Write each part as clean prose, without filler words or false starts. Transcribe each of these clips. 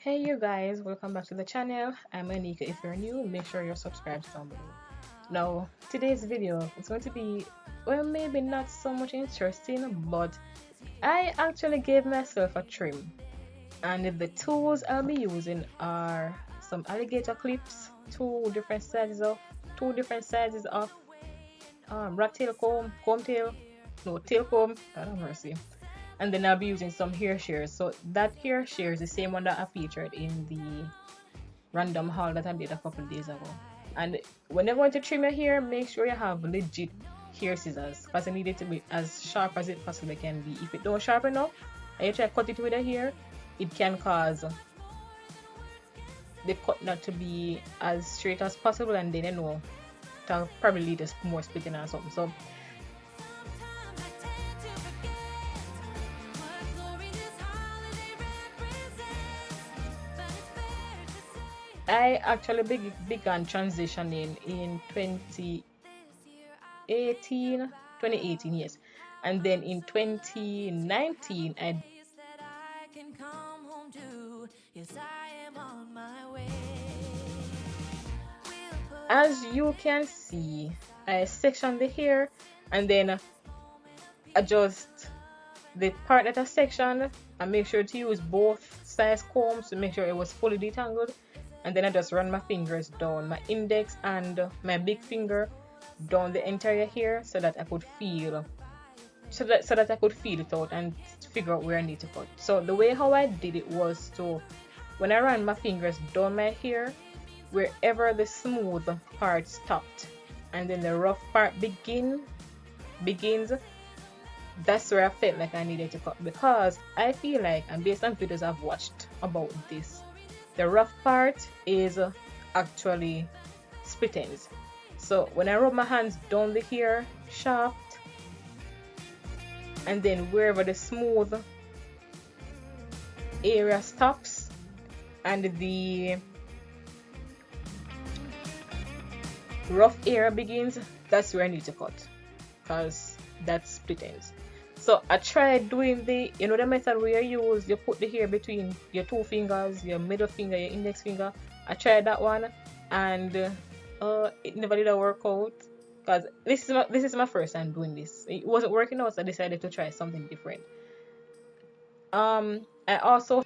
Hey you guys, welcome back to the channel. I'm Aneka. If you're new, make sure you're subscribed down below. Now, today's video is going to be, well, maybe not so much interesting, but I actually gave myself a trim. And the tools I'll be using are some alligator clips, two different sizes of rat tail comb, tail comb, I don't mercy. And then I'll be using some hair shears. So that hair shear is the same one that I featured in the random haul that I did a couple of days ago. And when you're going to trim your hair, make sure you have legit hair scissors, because you need it to be as sharp as it possibly can be. If it don't sharp enough and you try to cut it with a hair, it can cause the cut not to be as straight as possible, and then that'll probably lead to more splitting or something. So I actually began transitioning in 2018, yes. And then in 2019, as you can see, I section the hair and then adjust the part that I sectioned and make sure to use both size combs to make sure it was fully detangled. And then I just run my fingers down my index and my big finger down the entire hair so that I could feel it out and figure out where I need to cut. So the way how I did it was to, when I ran my fingers down my hair, wherever the smooth part stopped and then the rough part begins, that's where I felt like I needed to cut, because I feel like, and based on videos I've watched about this, the rough part is actually split ends. So when I rub my hands down the hair shaft and then wherever the smooth area stops and the rough area begins, that's where I need to cut, because that's split ends. So I tried doing the method where you put the hair between your two fingers, your middle finger, your index finger. I tried that one and it never did work out, because this is my first time doing this. It wasn't working out, so I decided to try something different. I also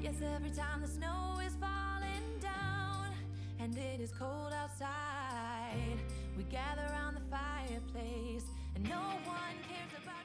every time the snow is falling down and it is cold outside, we gather around the fireplace and no one cares about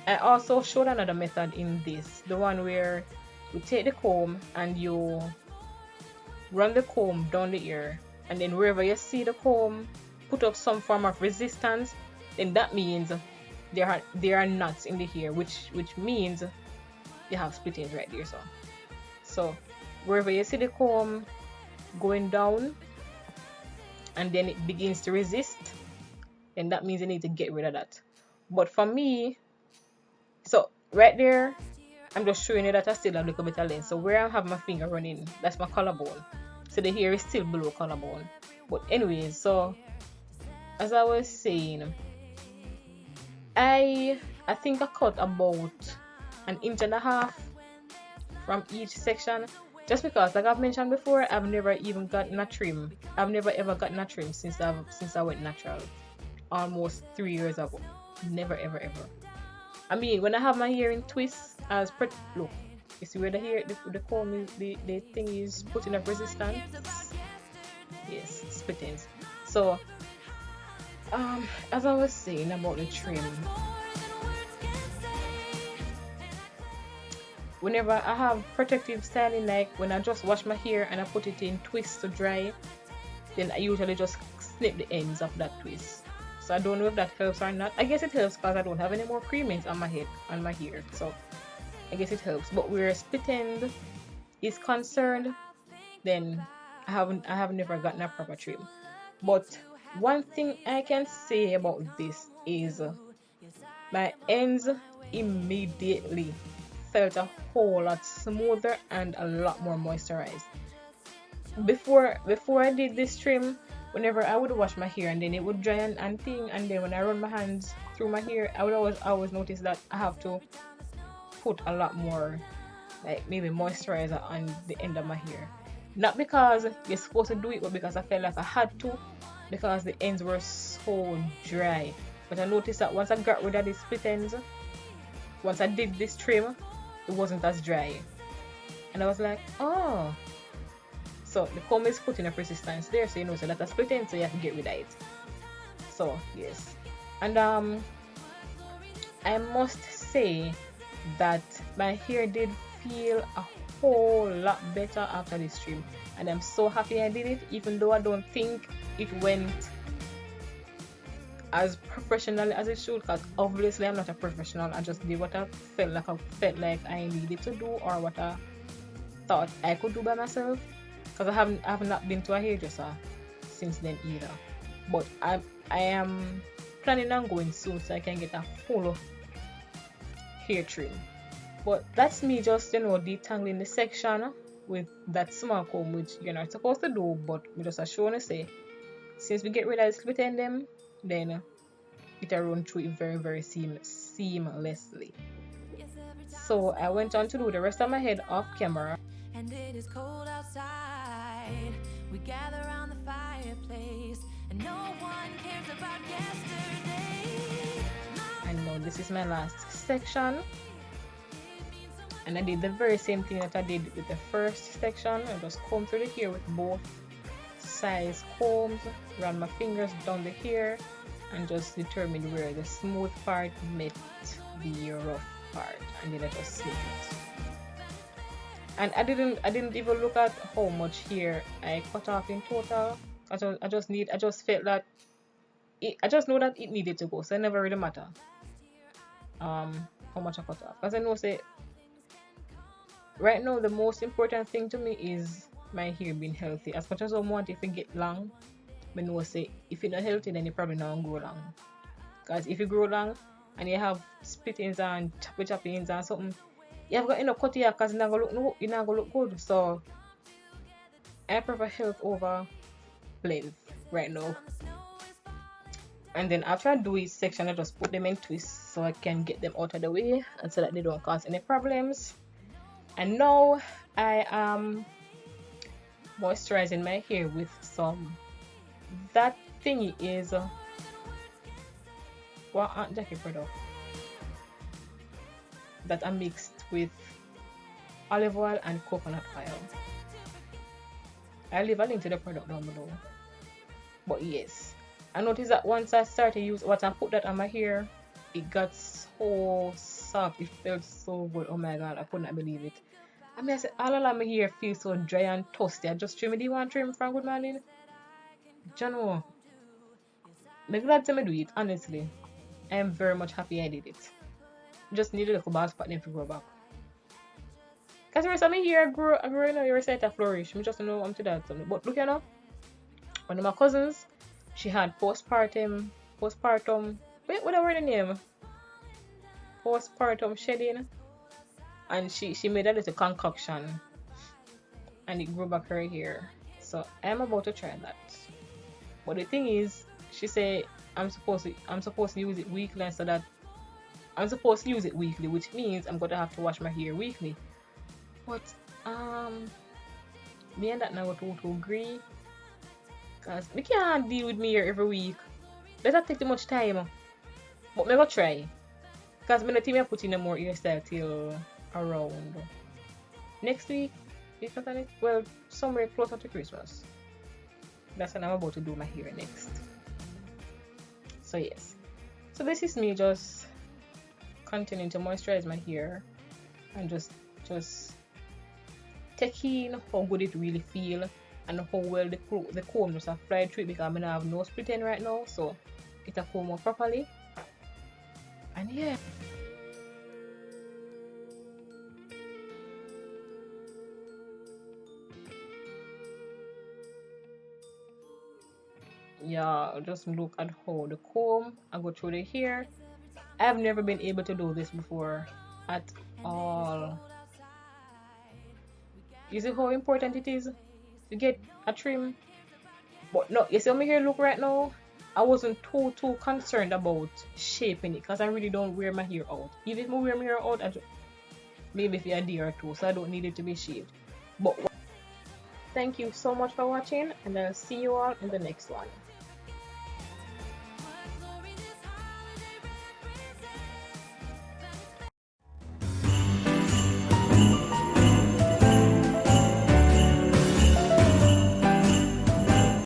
I also showed another method in this, the one where you take the comb and you run the comb down the ear, and then wherever you see the comb put up some form of resistance, then that means there are knots in the hair, which means you have split ends right there. So wherever you see the comb going down and then it begins to resist, then that means you need to get rid of that. But for me, so right there, I'm just showing you that I still have a little bit of length. So where I have my finger running, that's my collarbone. So the hair is still below collarbone. But anyways, so as I was saying, I think I cut about 1.5 inches from each section, just because, like I've mentioned before, I've never even gotten a trim. I've never ever gotten a trim since I went natural almost 3 years ago. Never ever. I mean, when I have my hair in twists, look, you see where the hair, the comb is, the thing is putting up resistance. Yes, split ends. So as I was saying about the trim, whenever I have protective styling, like when I just wash my hair and I put it in twists to dry, then I usually just snip the ends of that twist. So I don't know if that helps or not. I guess it helps because I don't have any more creamings on my head and my hair, so I guess it helps. But where split end is concerned, then I have never gotten a proper trim. But one thing I can say about this is my ends immediately felt a whole lot smoother and a lot more moisturized. Before I did this trim, whenever I would wash my hair and then it would dry and thing, and then when I run my hands through my hair, I would always notice that I have to put a lot more, like maybe moisturizer on the end of my hair. Not because you're supposed to do it, but because I felt like I had to, because the ends were so dry. But I noticed that once I got rid of the split ends, once I did this trim, it wasn't as dry. And I was like, oh. So the comb is putting a persistence there, so you know, so that's a split end, so you have to get rid of it. So yes. And I must say that my hair did feel a whole lot better after this trim, and I'm so happy I did it, even though I don't think it went as professionally as it should, because obviously I'm not a professional. I just did what I felt like I needed to do, or what I thought I could do by myself, because I have not been to a hairdresser since then either. But I am planning on going soon, so I can get a full hair trim. But that's me just, you know, detangling the section with that small comb, which you're not supposed to do, but we just are showing to say, since we get rid of the split end them, then it'll run through it very, very seamlessly. So I went on to do the rest of my head off camera. And it is cold outside. We gather around the fireplace, and no one cares about yesterday. I know this is my last section, and I did the very same thing that I did with the first section. I just combed through the hair with both size combs, ran my fingers down the hair, and just determined where the smooth part met the rough part, and then I just snipped it. And I didn't even look at how much hair I cut off in total. I just felt that I just know that it needed to go, so it never really matter how much I cut off, because I know, say, right now the most important thing to me is my hair being healthy. As much as I want it to get long, I know, say, if it's not healthy, then it probably not grow long. Because if you grow long and you have split ends and choppy ends and something, you have got enough cut here, because it's not gonna look good. So I prefer health over length right now. And then after I do each section, I just put them in twists so I can get them out of the way, and so that they don't cause any problems. And now I am moisturizing my hair with some, that thingy is what Aunt Jackie product that I mixed with olive oil and coconut oil. I'll leave a link to the product down below. But yes, I noticed that once I started use what I put that on my hair, it got so soft. It felt so good. Oh my god, I could not believe it. I mean, I said, all of my hair feels so dry and toasty. I just trim it. Do you want to trim from Good Morning? Jano, I'm glad to do it, honestly. I am very much happy I did it. Just needed a little ball spot then to grow back. Because the rest of my hair grow, you know, your side to flourish. I just know I'm to that. But look, you know, one of my cousins, she had postpartum, wait, what was the name? Postpartum shedding. And she made a little concoction, and it grew back her hair. So I'm about to try that. But the thing is, she said I'm supposed to use it weekly, so that I'm supposed to use it weekly, which means I'm gonna have to wash my hair weekly. But me and that now to agree, cause we can't deal with me hair every week. That take too much time. But me go try, cause me not think I put in more hairstyle till around next week, well, somewhere closer to Christmas. That's when I'm about to do my hair next. So yes, so this is me just continuing to moisturize my hair and just taking how good it really feel and how well the comb just applied through it, because I'm gonna have no split end right now, so it'll comb out properly. And yeah, just look at how the comb I go through the hair. I've never been able to do this before at all. You see how important it is to get a trim? But no, you see how my hair look right now? I wasn't too concerned about shaping it, because I really don't wear my hair out. Even if I wear my hair out, maybe for a day or two, so I don't need it to be shaved. But thank you so much for watching, and I'll see you all in the next one.